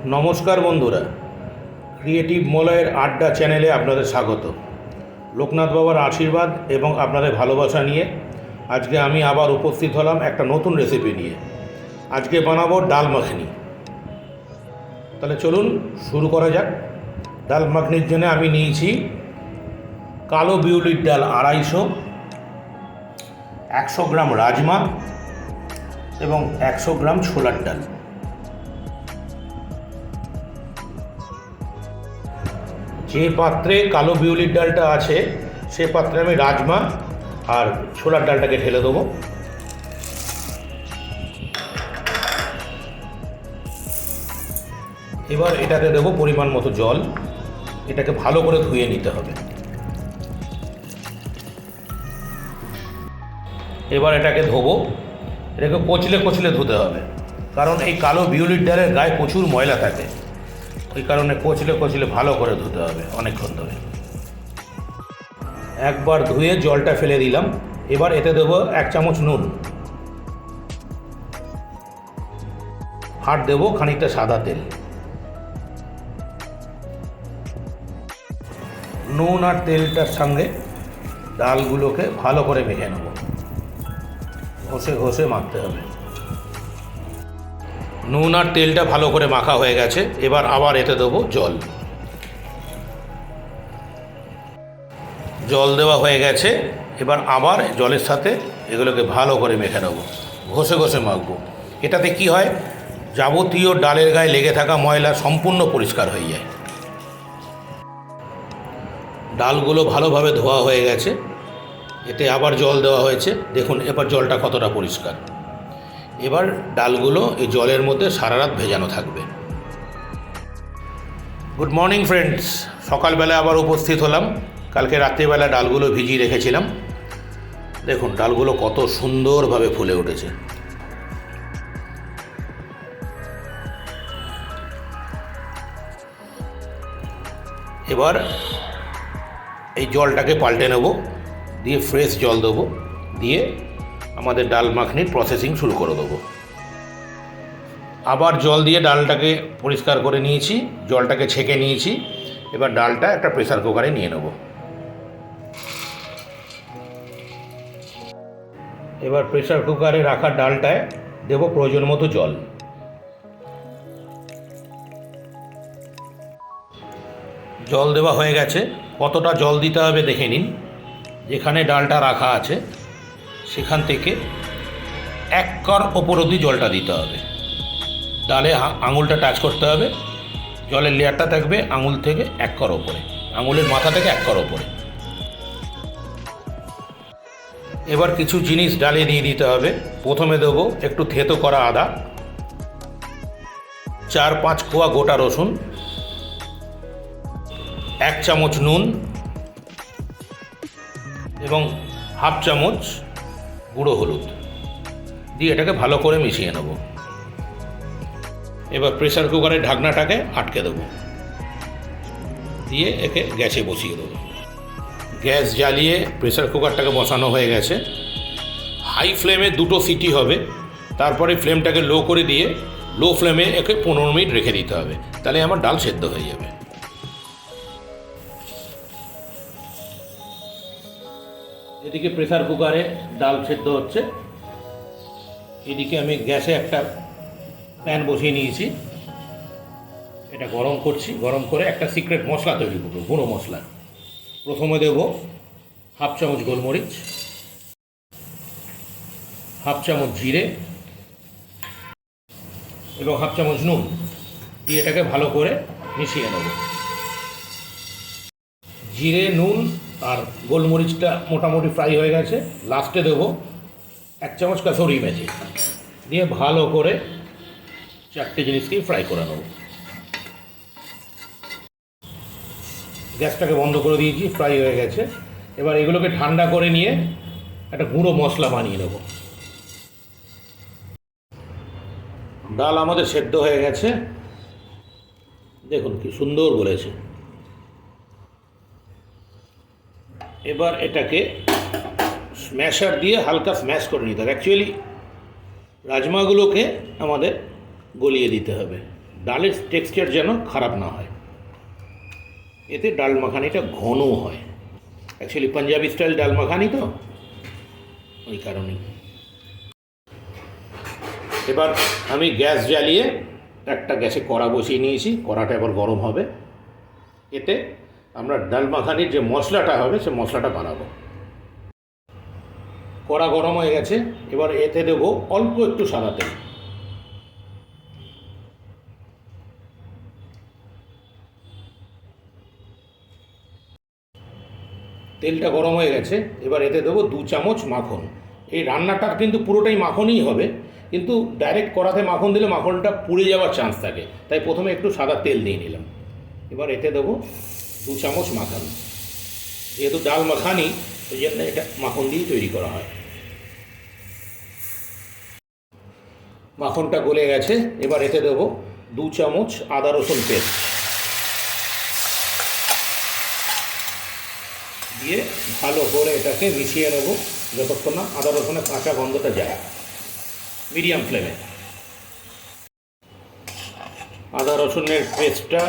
নমস্কার বন্ধুরা, ক্রিয়েটিভ মলয়ের আড্ডা চ্যানেলে আপনাদের স্বাগত। লোকনাথ বাবার আশীর্বাদ এবং আপনাদের ভালোবাসা নিয়ে আজকে আমি আবার উপস্থিত হলাম একটা নতুন রেসিপি নিয়ে। আজকে বানাবো ডাল মাখনি। তাহলে চলুন শুরু করা যাক। ডাল মাখনির জন্য আমি নিয়েছি কালো বিউলির ডাল 250, 100 গ্রাম রাজমা এবং 100 গ্রাম ছোলার ডাল। যে পাত্রে কালো বিউলির ডালটা আছে সে পাত্রে আমি রাজমা আর ছোলার ডালটাকে ঢেলে দেবো। এবার এটাতে দেবো পরিমাণ মতো জল। এটাকে ভালো করে ধুয়ে নিতে হবে। এবার এটাকে ধোবো। এটাকে কচলে কচলে ধুতে হবে, কারণ এই কালো বিউলির ডালের গায়ে প্রচুর ময়লা থাকে। ওই কারণে কচলে কচলে ভালো করে ধুতে হবে অনেকক্ষণ ধরে। একবার ধুয়ে জলটা ফেলে দিলাম। এবার এতে দেবো 1 চামচ নুন, আর দেবো খানিকটা সাদা তেল। নুন আর তেলটার সঙ্গে ডালগুলোকে ভালো করে মেখে নেব। ঘষে ঘষে মাখতে হবে। নুন আর তেলটা ভালো করে মাখা হয়ে গেছে। এবার আবার এতে দেবো জল। জল দেওয়া হয়ে গেছে। এবার আবার জলের সাথে এগুলোকে ভালো করে মেখে নেব, ঘষে ঘষে মাখবো। এটাতে কি হয়, যাবতীয় ডালের গায়ে লেগে থাকা ময়লা সম্পূর্ণ পরিষ্কার হয়ে যায়। ডালগুলো ভালোভাবে ধোয়া হয়ে গেছে। এতে আবার জল দেওয়া হয়েছে। দেখুন এবার জলটা কতটা পরিষ্কার। এবার ডালগুলো এই জলের মধ্যে সারা রাত ভেজানো থাকবে। গুড মর্নিং ফ্রেন্ডস, সকালবেলা আবার উপস্থিত হলাম। কালকে রাত্রিবেলা ডালগুলো ভিজিয়ে রেখেছিলাম। দেখুন ডালগুলো কত সুন্দরভাবে ফুলে উঠেছে। এবার এই জলটাকে পাল্টে নেব, দিয়ে ফ্রেশ জল দেবো, দিয়ে আমাদের ডাল মাখনির প্রসেসিং শুরু করে দেবো। আবার জল দিয়ে ডালটাকে পরিষ্কার করে নিয়েছি, জলটাকে ছেঁকে নিয়েছি। এবার ডালটা একটা প্রেসার কুকারে নিয়ে নেব। এবার প্রেসার কুকারে রাখা ডালটায় দেবো প্রয়োজন মতো জল। জল দেওয়া হয়ে গেছে। কতটা জল দিতে হবে দেখে নিন। যেখানে ডালটা রাখা আছে সেখান থেকে 1 কর ওপর অবধি জলটা দিতে হবে। ডালে আঙুলটা টাচ করতে হবে। জলের লেয়ারটা থাকবে আঙুল থেকে 1 কর ওপরে, আঙুলের মাথা থেকে 1 কর ওপরে। এবার কিছু জিনিস ডালে দিয়ে দিতে হবে। প্রথমে দেবো একটু থেতো করা আদা, 4-5 কোয়া গোটা রসুন, 1 চামচ নুন এবং 1/2 চামচ গুঁড়ো হলুদ দিয়ে এটাকে ভালো করে মিশিয়ে নেব। এবার প্রেসার কুকারের ঢাকনাটাকে আটকে দেবো, দিয়ে একে গ্যাসে বসিয়ে দেবো। গ্যাস জ্বালিয়ে প্রেসার কুকারটাকে বসানো হয়ে গেছে। হাই ফ্লেমে 2টো সিটি হবে। তারপরে ফ্লেমটাকে লো করে দিয়ে লো ফ্লেমে একে 15 মিনিট রেখে দিতে হবে। তাহলে আমার ডাল সেদ্ধ হয়ে যাবে। এদিকে প্রেসার কুকারে ডাল সেদ্ধ হচ্ছে। এদিকে আমি গ্যাসে একটা প্যান বসিয়ে নিয়েছি। এটা গরম করছি। গরম করে একটা সিক্রেট মশলা তৈরি করবো, গুঁড়ো মশলা। প্রথমে দেব 1/2 চামচ গোলমরিচ, 1/2 চামচ জিরে এবং 1/2 চামচ নুন দিয়ে এটাকে ভালো করে মিশিয়ে নেব। জিরে, নুন আর গোলমরিচটা মোটামুটি ফ্রাই হয়ে গেছে। লাস্টে দেবো 1 চামচ কাসুরি মেথি দিয়ে ভালো করে 4টে জিনিসকেই ফ্রাই করে নেব। গ্যাসটাকে বন্ধ করে দিয়েছি, ফ্রাই হয়ে গেছে। এবার এগুলোকে ঠান্ডা করে নিয়ে একটা গুঁড়ো মশলা বানিয়ে নেব। ডাল আমাদের সেদ্ধ হয়ে গেছে। দেখুন কি সুন্দর বলেছে। এবার এটাকে স্ম্যাশার দিয়ে হালকা স্ম্যাশ করে নিতে হবে। অ্যাকচুয়ালি রাজমাগুলোকে আমাদের গলিয়ে দিতে হবে, ডালের টেক্সচার যেন খারাপ না হয়, এতে ডাল মাখানিটা ঘন হয়। অ্যাকচুয়ালি পাঞ্জাবি স্টাইল ডাল মাখানি তো, ওই কারণেই। এবার আমি গ্যাস জ্বালিয়ে একটা গ্যাসে কড়া বসিয়ে নিয়েছি, কড়াটা এবার গরম হবে। এতে আমরা ডাল মাখানির যে মশলাটা হবে সে মশলাটা বানাবো। কড়া গরম হয়ে গেছে, এবার এতে দেবো অল্প একটু সাদা তেল। তেলটা গরম হয়ে গেছে, এবার এতে দেবো 2 চামচ মাখন। এই রান্নাটা কিন্তু পুরোটাই মাখনই হবে, কিন্তু ডাইরেক্ট কড়াতে মাখন দিলে মাখনটা পুড়ে যাওয়ার চান্স থাকে, তাই প্রথমে একটু সাদা তেল দিয়ে নিলাম। এবার এতে দেবো 2 চামচ মাখন। যেহেতু ডাল মাখানি ওই জন্য এটা মাখন দিয়ে তৈরি করা হয়। মাখনটা গলে গেছে, এবার এতে দেবো 2 চামচ আদা রসুন পেস্ট দিয়ে ভালো করে এটাকে মিশিয়ে নেবো যতক্ষণ না আদা রসুনের কাঁচা গন্ধটা যায়, মিডিয়াম ফ্লেমে। আদা রসুনের পেস্টটা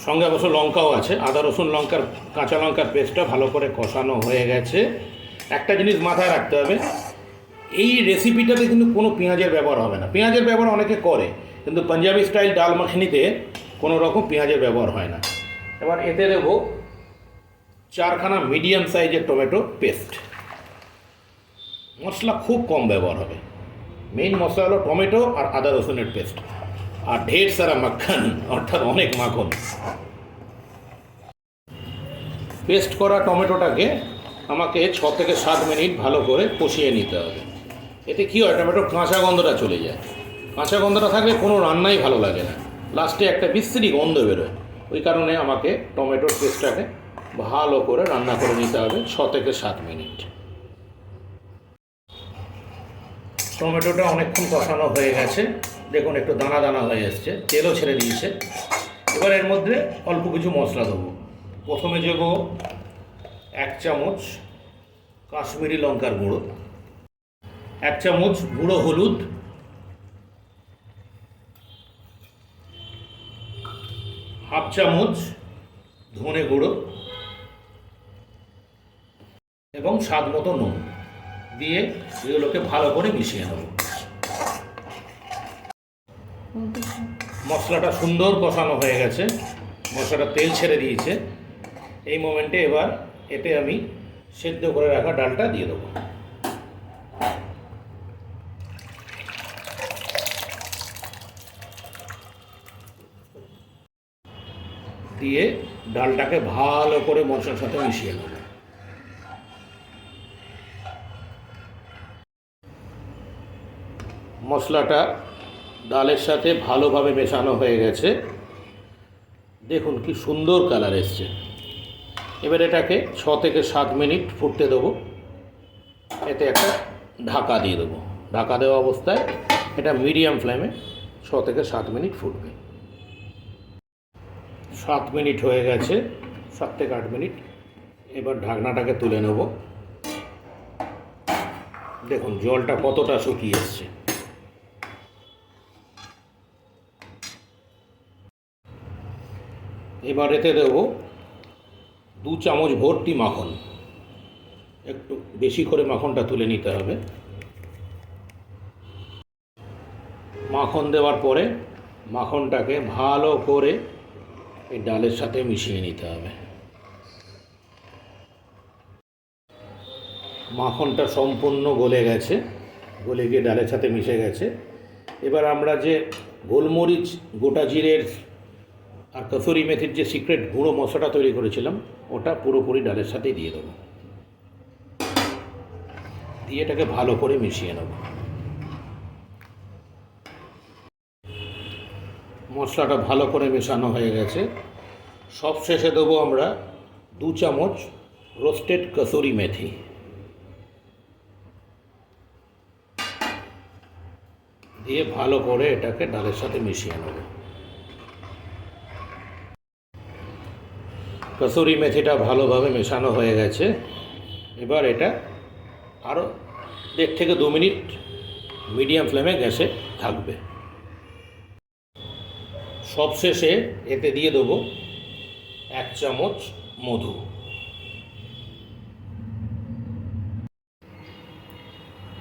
সঙ্গে অবশ্য লঙ্কাও আছে, আদা রসুন লঙ্কার কাঁচা লঙ্কার পেস্টটা ভালো করে কষানো হয়ে গেছে। একটা জিনিস মাথায় রাখতে হবে, এই রেসিপিটাতে কিন্তু কোনো পেঁয়াজের ব্যবহার হবে না। পেঁয়াজের ব্যবহার অনেকে করে, কিন্তু পাঞ্জাবি স্টাইল ডাল মাখনিতে কোনো রকম পেঁয়াজের ব্যবহার হয় না। এবার এতে দেবো 4খানা মিডিয়াম সাইজের টমেটো পেস্ট। মশলা খুব কম ব্যবহার হবে, মেইন মশলা হলো টমেটো আর আদা রসুনের পেস্ট, আর ঢের সারা মাখন, অর্থাৎ অনেক মাখন। পেস্ট করা টমেটোটাকে আমাকে 6 থেকে 7 মিনিট ভালো করে কষিয়ে নিতে হবে। এতে কী হয়, টমেটোর কাঁচা গন্ধটা চলে যায়। কাঁচা গন্ধটা থাকলে কোনো রান্নাই ভালো লাগে না, লাস্টে একটা বিশ্রী গন্ধ বেরোয়। ওই কারণে আমাকে টমেটোর পেস্টটাকে ভালো করে রান্না করে নিতে হবে 6 থেকে 7 মিনিট। টমেটোটা অনেকক্ষণ কষানো হয়ে গেছে, দেখুন একটু দানা দানা হয়ে এসছে, তেলও ছেড়ে দিয়েছে। এবার এর মধ্যে অল্প কিছু মশলা দেবো। প্রথমে দেবো 1 চামচ কাশ্মীরি লঙ্কার গুঁড়ো, 1 চামচ গুঁড়ো হলুদ, 1/2 চামচ ধনে গুঁড়ো এবং স্বাদ মতো নুন দিয়ে এগুলোকে ভালো করে মিশিয়ে নেব। মশলাটা সুন্দর কষানো হয়ে গেছে, মশলাটা তেল ছেড়ে দিয়েছে। এই মোমেন্টে এবার এতে আমি সেদ্ধ করে রাখা ডালটা দিয়ে দেবো। দিয়ে ডালটাকে ভালো করে মশলার সাথে মিশিয়ে নেব। মশলাটা ডালের সাথে ভালোভাবে মেশানো হয়ে গেছে, দেখুন কি সুন্দর কালার এসছে। এবার এটাকে 6 থেকে 7 মিনিট ফুটতে দেবো। এতে একটা ঢাকা দিয়ে দেবো। ঢাকা দেওয়া অবস্থায় এটা মিডিয়াম ফ্লেমে 6 থেকে 7 মিনিট ফুটবে। 7 মিনিট হয়ে গেছে, 7 থেকে 8 মিনিট। এবার ঢাকনাটাকে তুলে নেব। দেখুন জলটা কতটা শুকিয়ে এসছে। এবার এতে দেবো 2 চামচ ভর্তি মাখন। একটু বেশি করে মাখনটা তুলে নিতে হবে। মাখন দেওয়ার পরে মাখনটাকে ভালো করে এই ডালের সাথে মিশিয়ে নিতে হবে। মাখনটা সম্পূর্ণ গলে গেছে, গলে গিয়ে ডালের সাথে মিশে গেছে। এবার আমরা যে গোলমরিচ, গোটা জিরের আর কসুরি মেথির যে সিক্রেট গুঁড়ো মশলাটা তৈরি করেছিলাম ওটা পুরোপুরি ডালের সাথেই দিয়ে দেবো। দিয়ে এটাকে ভালো করে মিশিয়ে নেব। মশলাটা ভালো করে মেশানো হয়ে গেছে। সব শেষে দেবো আমরা 2 চামচ রোস্টেড কসুরি মেথি। দিয়ে ভালো করে এটাকে ডালের সাথে মিশিয়ে নেব। কসুরি মেথিটা ভালোভাবে মেশানো হয়ে গেছে। এবার এটা আরও 1.5 থেকে 2 মিনিট মিডিয়াম ফ্লেমে গ্যাসে থাকবে। সবশেষে এতে দিয়ে দেবো 1 চামচ মধু।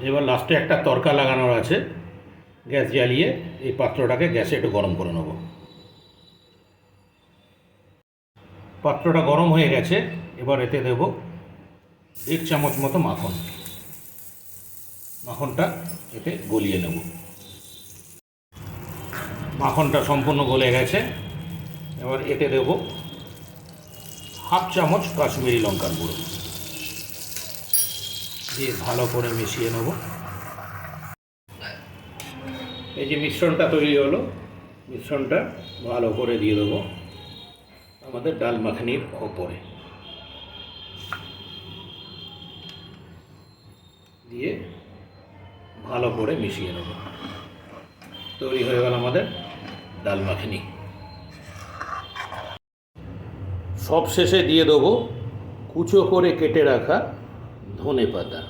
এবার লাস্টে একটা তড়কা লাগানোর আছে। গ্যাস জ্বালিয়ে এই পাত্রটাকে গ্যাসে একটু গরম করে নেব। পাত্রটা গরম হয়ে গেছে, এবার এতে দেব 1 চামচ মতো মাখন। মাখনটা এতে গলিয়ে নেব। মাখনটা সম্পূর্ণ গলে গেছে, এবার এতে দেব 1/2 চামচ কাশ্মীরি লঙ্কার গুঁড়ো দিয়ে ভালো করে মিশিয়ে নেব। এই যে মিশ্রণটা তৈরি হলো, মিশ্রণটা ভালো করে দিয়ে দেবো আমাদের ডাল মাখানির ওপরে, দিয়ে ভালো করে মিশিয়ে নেব। তৈরি হয়ে গেল আমাদের ডাল মাখানি। সব শেষে দিয়ে দেবো কুচো করে কেটে রাখা ধনে পাতা,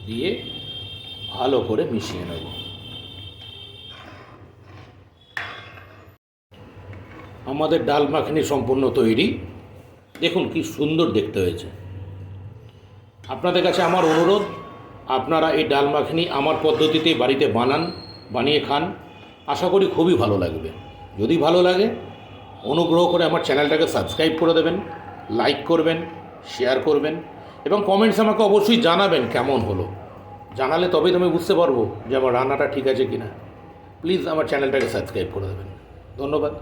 দিয়ে ভালো করে মিশিয়ে নেব। আমাদের ডাল মাখানি সম্পূর্ণ তৈরি। দেখুন কি সুন্দর দেখতে হয়েছে। আপনাদের কাছে আমার অনুরোধ, আপনারা এই ডাল মাখানি আমার পদ্ধতিতে বাড়িতে বানিয়ে খান। আশা করি খুবই ভালো লাগবে। যদি ভালো লাগে অনুগ্রহ করে আমার চ্যানেলটাকে সাবস্ক্রাইব করে দেবেন, লাইক করবেন, শেয়ার করবেন এবং কমেন্টস আমাকে অবশ্যই জানাবেন কেমন হলো। জানালে তবেই আমি বুঝতে পারবো যে আমার রান্নাটা ঠিক আছে কিনা। প্লিজ আমার চ্যানেলটাকে সাবস্ক্রাইব করে দেবেন। ধন্যবাদ।